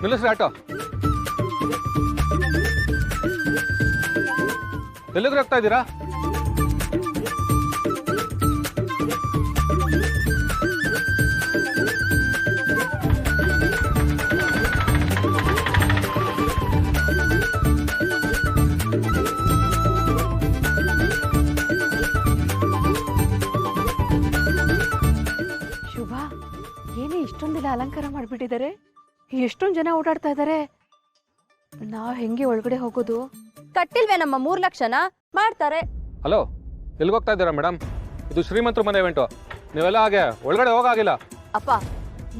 ನಿಲ್ಲಿಸ್ರಿ auto. ಎಲ್ಲಿಗೆ ಹೋಗ್ತಾ ಇದ್ದೀರಾ? ಶುಭ, ಏನೇ ಇಷ್ಟೊಂದೆಲ್ಲ ಅಲಂಕಾರ ಮಾಡಿಬಿಟ್ಟಿದ್ದಾರೆ. ಎಷ್ಟೊಂದು ಜನ ಓಡಾಡ್ತಾ ಇದ್ದಾರೆ. ನಾವ್ ಹೆಂಗೆ ಒಳಗಡೆ ಹೋಗೋದು? ಕಟ್ಟಿಲ್ವೇ ನಮ್ಮ 3 ಲಕ್ಷನ ಮಾಡ್ತಾರೆ. ಹಲೋ, ಎಲ್ಲಿಗೆ ಹೋಗ್ತಾ ಇದ್ದೀರಾ ಮೇಡಮ್? ಇದು ಶ್ರೀಮಂತರ ಮನೆ ಇವೆಂಟು. ನೀವೆಲ್ಲ ಹಾಗೆ ಒಳಗಡೆ ಹೋಗಾಗಿಲ್ಲ. ಅಪ್ಪ,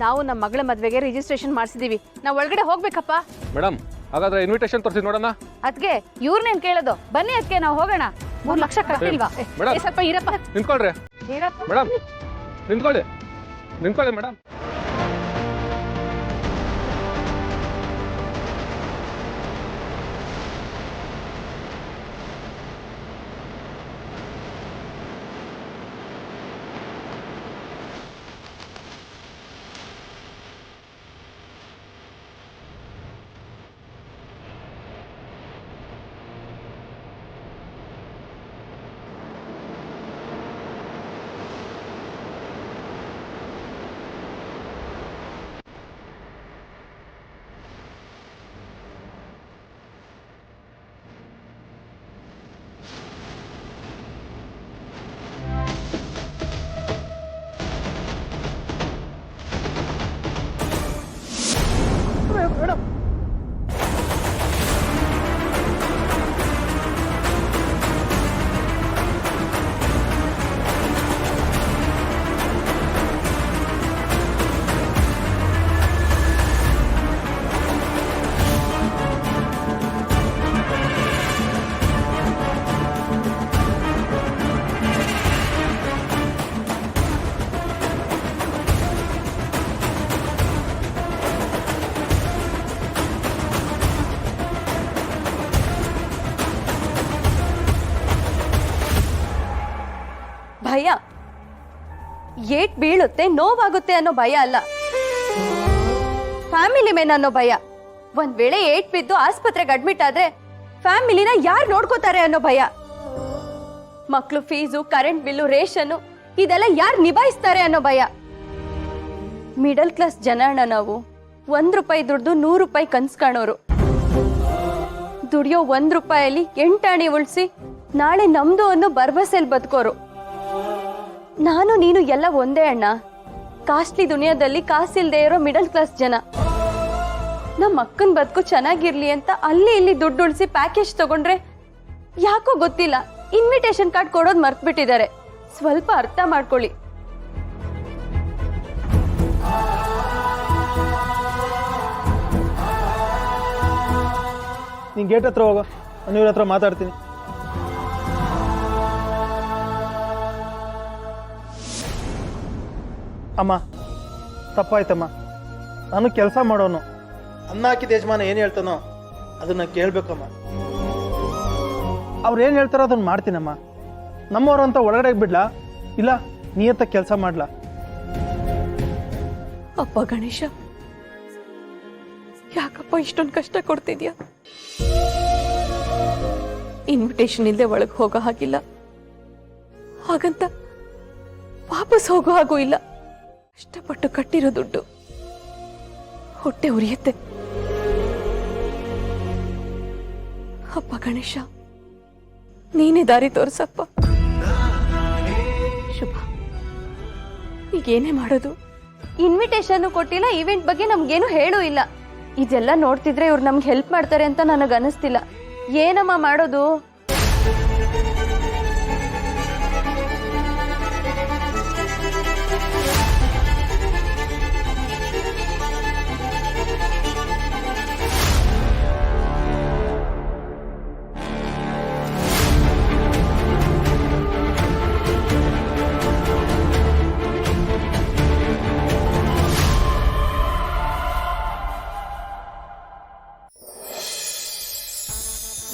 ನಾವು ನಮ್ಮ ಮಗಳ ಮದ್ವೆಗೆ ರಿಜಿಸ್ಟ್ರೇಷನ್ ಮಾಡಿಸಿದೀವಿ. ನಾವು ಒಳಗಡೆ ಹೋಗ್ಬೇಕಪ್ಪ. ಮೇಡಮ್, ಹಾಗಾದ್ರೆ ಇನ್ವಿಟೇಷನ್ ತೋರಿಸಿ ನೋಡೋಣ. ಅದ್ಕೆ ಇವ್ರನ್ನೇನ್ ಕೇಳೋದು? ಬನ್ನಿ, ಅದಕ್ಕೆ ನಾವು ಹೋಗೋಣ. 3 ಲಕ್ಷ ಕಟ್ಟಿಲ್ವಾ? ಸ್ವಲ್ಪ ಇರಪ್ಪ. ನಿಂತ್ಕೊಳ್ರಿ ಮೇಡಮ್, ನಿಂತ್ಕೊಳ್ಳಿ ಮೇಡಮ್. ಮೇಡಮ್, ಭಯ ಏಟ್ ಬೀಳುತ್ತೆ, ನೋವಾಗುತ್ತೆ ಅನ್ನೋ ಭಯ ಅಲ್ಲ, ಫ್ಯಾಮಿಲಿ ಮೇನ್ ಅನ್ನೋ ಭಯ. ಒಂದ್ ವೇಳೆ ಏಟ್ ಬಿದ್ದು ಆಸ್ಪತ್ರೆಗೆ ಅಡ್ಮಿಟ್ ಆದ್ರೆ ಫ್ಯಾಮಿಲಿನ ಯಾರು ನೋಡ್ಕೋತಾರೆ ಅನ್ನೋ ಭಯ. ಮಕ್ಳು ಫೀಸು, ಕರೆಂಟ್ ಬಿಲ್ಲು, ರೇಷನ್ ಇದೆಲ್ಲ ಯಾರು ನಿಭಾಯಿಸ್ತಾರೆ ಅನ್ನೋ ಭಯ. ಮಿಡಲ್ ಕ್ಲಾಸ್ ಜನ ನಾವು. 1 ರೂಪಾಯಿ ದುಡ್ದು 100 ರೂಪಾಯಿ ಕನ್ಸ್ ಕಾಣೋರು. ದುಡಿಯೋ 1 ರೂಪಾಯಲ್ಲಿ 8 ಆಣಿ ಉಳಿಸಿ ನಾಳೆ ನಮ್ದು ಅನ್ನೋ ಭರವಸೆಲ್ ಬದುಕೋರು. ನಾನು ನೀನು ಎಲ್ಲ ಒಂದೇ ಅಣ್ಣ. ಕಾಸ್ಟ್ಲಿ ದುನಿಯಾದಲ್ಲಿ ಕಾಸಿಲ್ದೇ ಇರೋ ಮಿಡಲ್ ಕ್ಲಾಸ್ ಜನ. ನಮ್ಮ ಅಕ್ಕನ ಬದುಕು ಚೆನ್ನಾಗಿರ್ಲಿ ಅಂತ ಅಲ್ಲಿ ಇಲ್ಲಿ ದುಡ್ಡು ಉಳಿಸಿ ಪ್ಯಾಕೇಜ್ ತಗೊಂಡ್ರೆ ಯಾಕೋ ಗೊತ್ತಿಲ್ಲ ಇನ್ವಿಟೇಷನ್ ಕಾರ್ಡ್ ಕೊಡೋದು ಮರ್ತ್ಬಿಟ್ಟಿದ್ದಾರೆ. ಸ್ವಲ್ಪ ಅರ್ಥ ಮಾಡ್ಕೊಳ್ಳಿ. ನೀನು ಗೇಟ್ ಹತ್ರ ಹೋಗೋ, ನಾನು ಇವ್ರ ಹತ್ರ ಮಾತಾಡ್ತೀನಿ. ಅಮ್ಮ, ತಪ್ಪಾಯ್ತಮ್ಮ. ನಾನು ಕೆಲಸ ಮಾಡೋನು. ಅನ್ನ ಹಾಕಿದ ಯಜಮಾನ ಏನು ಹೇಳ್ತಾನೋ ಅದನ್ನ ಕೇಳಬೇಕಮ್ಮ. ಅವ್ರು ಏನು ಹೇಳ್ತಾರೋ ಅದನ್ನ ಮಾಡ್ತೀನಮ್ಮ. ನಮ್ಮವ್ರು ಅಂತ ಒಳಗಡೆ ಬಿಡ್ಲಾ, ಇಲ್ಲ ನಿಯತ್ತ ಕೆಲಸ ಮಾಡ್ಲಾ? ಅಪ್ಪ ಗಣೇಶ, ಯಾಕಪ್ಪ ಇಷ್ಟೊಂದು ಕಷ್ಟ ಕೊಡ್ತಿದ್ಯಾ? ಇನ್ವಿಟೇಷನ್ ಇಲ್ಲದೆ ಒಳಗೆ ಹೋಗೋ ಹಾಗಿಲ್ಲ, ಹಾಗಂತ ವಾಪಸ್ ಹೋಗೋ ಹಾಗೂ ಇಲ್ಲ. ಕಷ್ಟಪಟ್ಟು ಕಟ್ಟಿರೋ ದುಡ್ಡು ಹೊಟ್ಟೆ ಉರಿಯುತ್ತೆ. ಅಪ್ಪ ಗಣೇಶ, ನೀನೇ ದಾರಿ ತೋರ್ಸಪ್ಪ. ಶುಭ, ಈಗೇನೇ ಮಾಡೋದು? ಇನ್ವಿಟೇಷನ್ ಕೊಟ್ಟಿಲ್ಲ, ಇವೆಂಟ್ ಬಗ್ಗೆ ನಮ್ಗೇನು ಹೇಳೂ ಇಲ್ಲ. ಇದೆಲ್ಲ ನೋಡ್ತಿದ್ರೆ ಇವ್ರು ನಮ್ಗೆ ಹೆಲ್ಪ್ ಮಾಡ್ತಾರೆ ಅಂತ ನನಗೆ ಅನಿಸ್ತಿಲ್ಲ. ಏನಮ್ಮ ಮಾಡೋದು?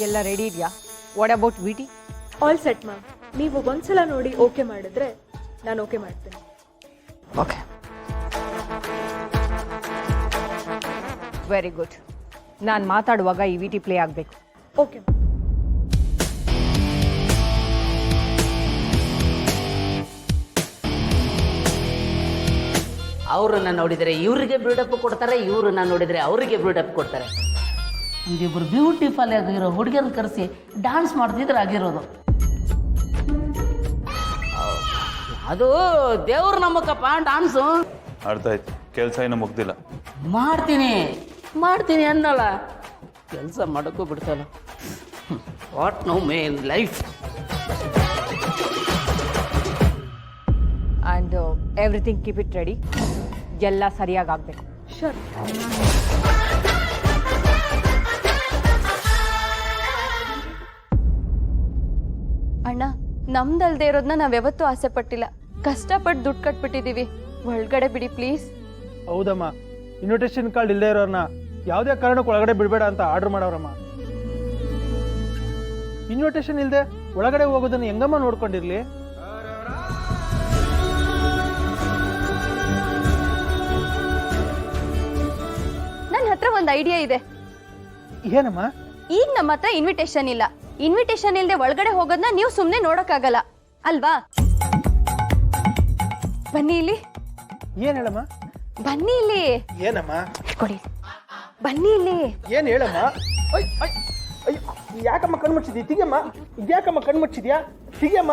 ಎಲ್ಲ ರೆಡಿ ಇದೆಯಾ? What about VT? All set ma'am. ನೀವು ಒಂದ್ಸಲ ನೋಡಿ ಓಕೆ ಮಾಡಿದ್ರೆ ನಾನು ಓಕೆ ಮಾಡ್ತೇನೆ. Okay, very good. ನಾನು ಮಾತಾಡುವಾಗ ಈ ವಿಟಿ ಪ್ಲೇ ಆಗಬೇಕು. ಓಕೆ. ಅವ್ರನ್ನ ನೋಡಿದರೆ ಇವರಿಗೆ ಬಿಲ್ಡಪ್ ಕೊಡ್ತಾರೆ, ಇವ್ರನ್ನ ನೋಡಿದರೆ ಅವರಿಗೆ ಬಿಲ್ಡಪ್ ಕೊಡ್ತಾರೆ. ಒಂದಿಬ್ರು ಬ್ಯೂಟಿಫುಲ್ ಆಗಿರೋ ಹುಡುಗಿಯನ್ನ ಕರೆಸಿ ಡ್ಯಾನ್ಸ್ ಮಾಡ್ತಿದ್ರೆ ಆಗಿರೋದು. ಅದು ದೇವ್ರ ನಮ್ಮಕ್ಕಪ್ಪ ಡ್ಯಾನ್ಸು. ಅರ್ಥ ಆಯ್ತು. ಕೆಲಸ ಇನ್ನೂ ಮುಗ್ದಿಲ್ಲ. ಮಾಡ್ತೀನಿ ಅನ್ನಲ್ಲ, ಕೆಲಸ ಮಾಡೋಕ್ಕೂ ಬಿಡ್ತಲ್ಲ. What no man life. And everything keep it ready. ಎಲ್ಲ ಸರಿಯಾಗಿ ಆಗಬೇಕು. ಶೋರ್. ಅಣ್ಣ, ನಮ್ದಲ್ದೇ ಇರೋದನ್ನ ನಾವ್ ಯಾವತ್ತೂ ಆಸೆ ಪಟ್ಟಿಲ್ಲ. ಕಷ್ಟಪಟ್ಟು ದುಡ್ಡು ಕಟ್ಬಿಟ್ಟಿದೀವಿ, ಒಳಗಡೆ ಬಿಡಿ ಪ್ಲೀಸ್. ಹೌದಮ್ಮ, ಇನ್ವಿಟೇಷನ್ ಕಾರ್ಡ್ ಇಲ್ಲದೆ ಇರೋರ್ನ ಯಾವುದೇ ಕಾರಣಕ್ಕೆ ಒಳಗಡೆ ಬಿಡಬೇಡ ಅಂತ ಆರ್ಡರ್ ಮಾಡವ್ರಮ್ಮ. ಇನ್ವಿಟೇಷನ್ ಇಲ್ಲದೆ ಒಳಗಡೆ ಹೋಗೋದನ್ನ ಹೆಂಗಮ್ಮ ನೋಡ್ಕೊಂಡಿರ್ಲಿ? ನನ್ನ ಹತ್ರ ಒಂದು ಐಡಿಯಾ ಇದೆ. ಏನಮ್ಮ? ಈಗ ನಮ್ಮ ಹತ್ರ ಇನ್ವಿಟೇಷನ್ ಇಲ್ಲ. ಇನ್ವಿಟೇಷನ್ ಇಲ್ಲದೆ ಒಳಗಡೆ ಹೋಗೋದನ್ನ ನೀವು ಸುಮ್ಮನೆ ನೋಡಕ್ಕಾಗಲ್ಲ ಅಲ್ವಾ? ಬನ್ನಿ ಇಲ್ಲಿ. ಏನ್ ಹೇಳಮ್ಮ? ಬನ್ನಿ ಇಲ್ಲಿ. ಏನಮ್ಮ? ಕೊಡಿ. ಬನ್ನಿ ಇಲ್ಲಿ. ಏನ್ ಹೇಳಮ್ಮ? ಯಾಕಮ್ಮ ಕಣ್ಣು ಮುಚ್ಚಿದ್ಯಾ? ತಿಗಮ್ಮ, ಇದ್ಯಾಕಮ್ಮ ಕಣ್ಣು ಮುಚ್ಚಿದ್ಯಾ? ತಿಗಮ್ಮ.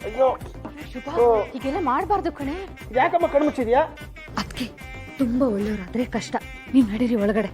ಅಯ್ಯೋ, ಹೀಗೆಲ್ಲ ಮಾಡಬಾರ್ದು ಕಣೆ. ಯಾಕಮ್ಮ ಕಣ್ಣು ಮುಚ್ಚಿದ್ಯಾ? ಅದಕ್ಕೆ ತುಂಬಾ ಒಳ್ಳೆಯವರಾದ್ರೆ ಕಷ್ಟ. ನೀವ್ ನಡೀರಿ ಒಳಗಡೆ.